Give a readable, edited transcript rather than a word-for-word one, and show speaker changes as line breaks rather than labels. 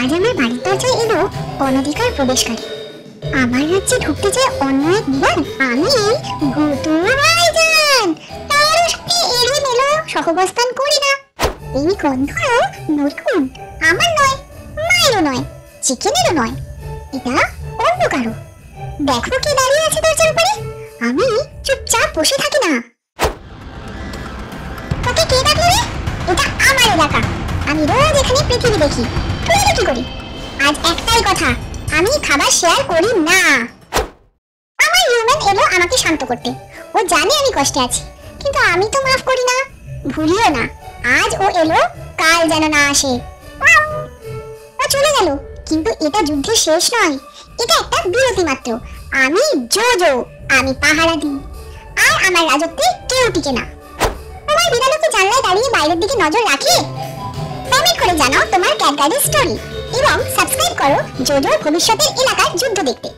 আজ আমার বাড়ির দরজায় এলো অনধিকার প্রবেশকারী। আমার রাজ্যে ঢুকতে চায় অন্য এক বিমান। আমি গুতু ভাইজান তার সাথে এলোমেলো সহবস্থান করি না। এই গন্ধ নতুন, আমার নয়, মায়েরও নয়, চিকেনেরও নয়, এটা অন্য কারো। দেখো কে দাঁড়িয়ে আছে দরজার উপরে। আমি চুপচাপ বসে থাকি না। তোকে কে ডাকলো রে? এটা আমার এলাকা, আমি রোজ এখানে পৃথিবী দেখি। তুই এলো কি করি? আজ একটাই কথা, আমি খাবার শেয়ার করি না। আমার হিউম্যান এলো আমাকে শান্ত করতে। ও জানে আমি কষ্টে আছি, কিন্তু আমি তো মাফ করি না। ভুলিও না, আজ ও এলো, কাল যেন না আসে। ও চলে গেল, কিন্তু এটা যুদ্ধের শেষ নয়, এটা একটা বিরতি মাত্র। আমি জোজো, আমি পাহারা দিই, আর আমার রাজত্বে কেউ টিকে না। তোমার বিড়ালও কি জানলায় দাঁড়িয়ে বাইরের দিকে নজর রাখে? কমেন্ট করে জানাও তোমার ক্যাট গাইডের স্টোরি এবং সাবস্ক্রাইব করো জোজোর ভবিষ্যতের এলাকার যুদ্ধ দেখতে।